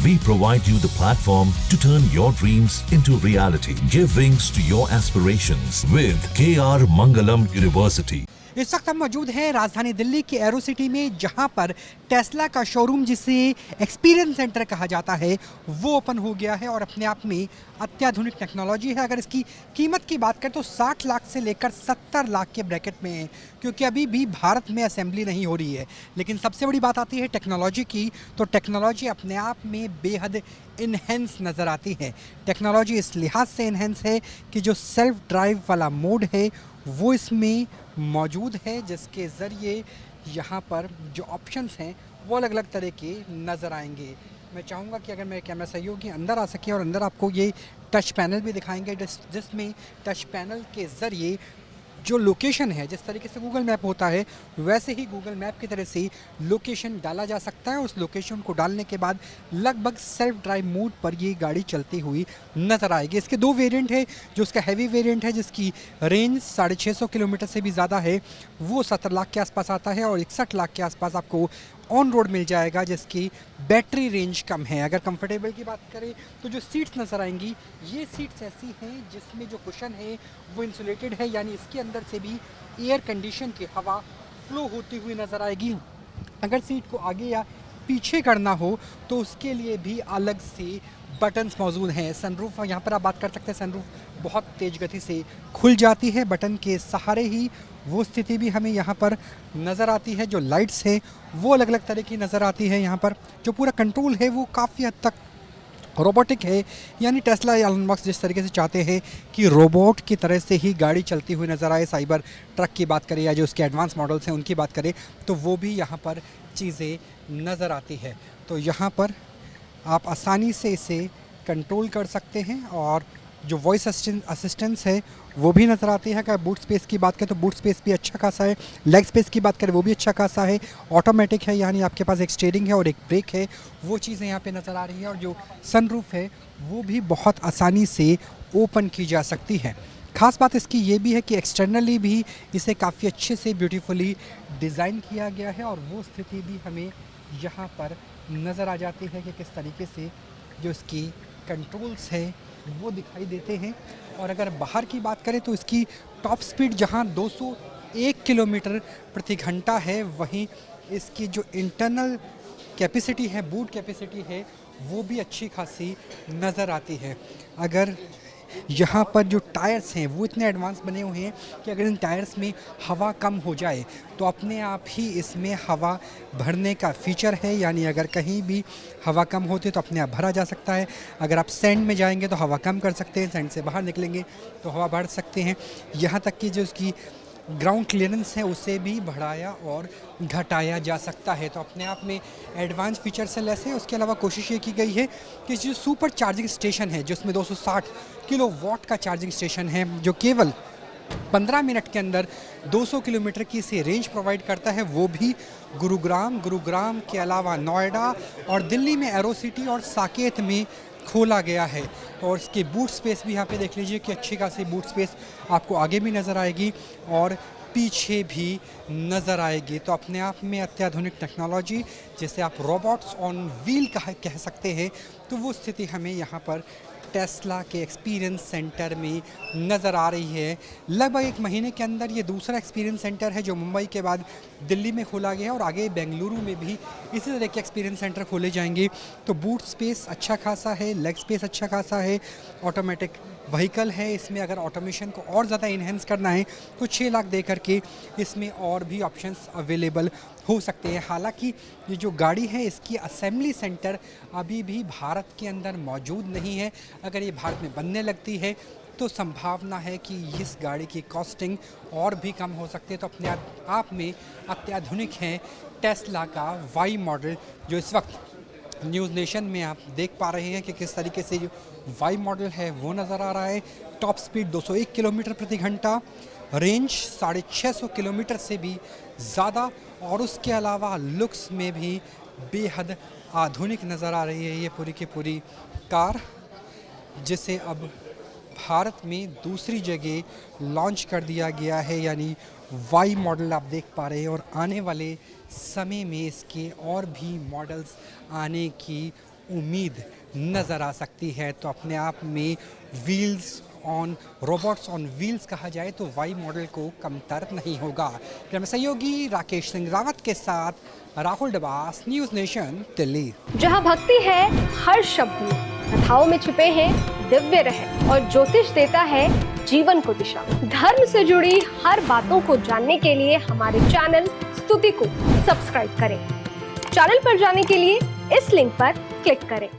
We provide you the platform to turn your dreams into reality. Give wings to your aspirations with KR Mangalam University. इस वक्त हम मौजूद हैं राजधानी दिल्ली के एरो सिटी में, जहां पर टेस्ला का शोरूम, जिसे एक्सपीरियंस सेंटर कहा जाता है, वो ओपन हो गया है और अपने आप में अत्याधुनिक टेक्नोलॉजी है। अगर इसकी कीमत की बात करें तो 60 लाख से लेकर 70 लाख के ब्रैकेट में है, क्योंकि अभी भी भारत में असेंबली नहीं हो रही है। लेकिन सबसे बड़ी बात आती है टेक्नोलॉजी की, तो टेक्नोलॉजी अपने आप में बेहद इन्हेंस नज़र आती है। टेक्नोलॉजी इस लिहाज से इन्हेंस है कि जो सेल्फ ड्राइव वाला मोड है वो इसमें मौजूद है, जिसके ज़रिए यहाँ पर जो ऑप्शंस हैं वो अलग अलग तरह के नज़र आएंगे। मैं चाहूँगा कि अगर मेरे कैमरा सहयोगी अंदर आ सके और अंदर आपको ये टच पैनल भी दिखाएंगे, जिसमें टच पैनल के ज़रिए जो लोकेशन है, जिस तरीके से गूगल मैप होता है वैसे ही गूगल मैप की तरह से लोकेशन डाला जा सकता है। उस लोकेशन को डालने के बाद लगभग सेल्फ ड्राइव मोड पर ये गाड़ी चलती हुई नज़र आएगी। इसके दो वेरिएंट है। जो उसका हैवी वेरिएंट है, जिसकी रेंज 650 किलोमीटर से भी ज़्यादा है, वो 70 लाख के आसपास आता है और 61 लाख के आसपास आपको ऑन रोड मिल जाएगा, जिसकी बैटरी रेंज कम है। अगर कंफर्टेबल की बात करें तो जो सीट्स नज़र आएंगी, ये सीट्स ऐसी हैं जिसमें जो कुशन है वो इंसुलेटेड है, यानी इसके अंदर से भी एयर कंडीशन की हवा फ्लो होती हुई नज़र आएगी। अगर सीट को आगे या पीछे करना हो तो उसके लिए भी अलग से बटन्स मौजूद हैं। सनरूफ, यहाँ पर आप बात कर सकते हैं, सनरूफ बहुत तेज़ गति से खुल जाती है बटन के सहारे ही। वो स्थिति भी हमें यहाँ पर नज़र आती है। जो लाइट्स हैं वो अलग अलग तरह की नज़र आती है। यहाँ पर जो पूरा कंट्रोल है वो काफ़ी हद तक रोबोटिक है, यानी टेस्ला या एलन मस्क जिस तरीके से चाहते हैं कि रोबोट की तरह से ही गाड़ी चलती हुई नज़र आए। साइबर ट्रक की बात करें या जो उसके एडवांस मॉडल्स हैं उनकी बात करें तो वो भी यहाँ पर चीज़ें नज़र आती है। तो यहाँ पर आप आसानी से इसे कंट्रोल कर सकते हैं और जो वॉइस असिस्टेंस है वो भी नज़र आती है। अगर बूट स्पेस की बात करें तो बूट स्पेस भी अच्छा खासा है। लेग स्पेस की बात करें वो भी अच्छा खासा है। ऑटोमेटिक है, यानी आपके पास एक स्टीयरिंग है और एक ब्रेक है, वो चीज़ें यहाँ पे नज़र आ रही है। और जो सनरूफ है वो भी बहुत आसानी से ओपन की जा सकती है। ख़ास बात इसकी ये भी है कि एक्सटर्नली भी इसे काफ़ी अच्छे से ब्यूटीफुली डिज़ाइन किया गया है और वो स्थिति भी हमें यहाँ पर नज़र आ जाती है कि किस तरीके से जो इसकी कंट्रोल्स है वो दिखाई देते हैं। और अगर बाहर की बात करें तो इसकी टॉप स्पीड जहां 201 किलोमीटर प्रति घंटा है, वहीं इसकी जो इंटरनल कैपेसिटी है, बूट कैपेसिटी है, वो भी अच्छी खासी नज़र आती है। अगर यहाँ पर जो टायर्स हैं वो इतने एडवांस बने हुए हैं कि अगर इन टायर्स में हवा कम हो जाए तो अपने आप ही इसमें हवा भरने का फीचर है, यानी अगर कहीं भी हवा कम होती है तो अपने आप भरा जा सकता है। अगर आप सैंड में जाएंगे तो हवा कम कर सकते हैं, सैंड से बाहर निकलेंगे तो हवा भर सकते हैं। यहाँ तक कि जो उसकी ग्राउंड क्लियरेंस है उसे भी बढ़ाया और घटाया जा सकता है। तो अपने आप में एडवांस फीचर से लैस है। उसके अलावा कोशिश ये की गई है कि जो सुपर चार्जिंग स्टेशन है, जिसमें 260 किलोवाट का चार्जिंग स्टेशन है, जो केवल 15 मिनट के अंदर 200 किलोमीटर की से रेंज प्रोवाइड करता है, वो भी गुरुग्राम के अलावा नोएडा और दिल्ली में एरो सिटी और साकेत में खोला गया है। और इसके बूट स्पेस भी यहाँ पे देख लीजिए कि अच्छी खासी बूट स्पेस आपको आगे भी नज़र आएगी और पीछे भी नज़र आएगी। तो अपने आप में अत्याधुनिक टेक्नोलॉजी, जिसे आप रोबोट्स ऑन व्हील कह सकते हैं, तो वो स्थिति हमें यहाँ पर टेस्ला के एक्सपीरियंस सेंटर में नज़र आ रही है। लगभग एक महीने के अंदर ये दूसरा एक्सपीरियंस सेंटर है जो मुंबई के बाद दिल्ली में खोला गया है और आगे बेंगलुरु में भी इसी तरह के एक्सपीरियंस सेंटर खोले जाएंगे। तो बूट स्पेस अच्छा खासा है, लेग स्पेस अच्छा खासा है, ऑटोमेटिक व्हीकल है। इसमें अगर ऑटोमेशन को और ज़्यादा इन्हेंस करना है तो 6 लाख दे करके इसमें और भी ऑप्शंस अवेलेबल हो सकते हैं। हालांकि ये जो गाड़ी है इसकी असेंबली सेंटर अभी भी भारत के अंदर मौजूद नहीं है। अगर ये भारत में बनने लगती है तो संभावना है कि इस गाड़ी की कॉस्टिंग और भी कम हो सकती है। तो अपने आप में अत्याधुनिक है टेस्ला का वाई मॉडल, जो इस वक्त न्यूज़ नेशन में आप देख पा रहे हैं कि किस तरीके से जो वाई मॉडल है वो नज़र आ रहा है। टॉप स्पीड 201 किलोमीटर प्रति घंटा, रेंज 650 किलोमीटर से भी ज़्यादा, और उसके अलावा लुक्स में भी बेहद आधुनिक नज़र आ रही है ये पूरी की पूरी कार, जिसे अब भारत में दूसरी जगह लॉन्च कर दिया गया है, यानी वाई मॉडल आप देख पा रहे हैं। और आने वाले समय में इसके और भी मॉडल्स आने की उम्मीद नज़र आ सकती है। तो अपने आप में wheels on robots on wheels कहा जाए तो वाई मॉडल को कमतर नहीं होगा। मैं सहयोगी राकेश सिंह रावत के साथ राहुल डबास, न्यूज़ नेशन, दिल्ली। जहाँ भक्ति है हर शब्द में, कथाओं में छुपे हैं दिव्य रहस्य और ज्योतिष देता है जीवन को दिशा। धर्म से जुड़ी हर बातों को जानने के लिए हमारे चैनल स्तुति को सब्सक्राइब करें। चैनल पर जाने के लिए इस लिंक पर क्लिक करें।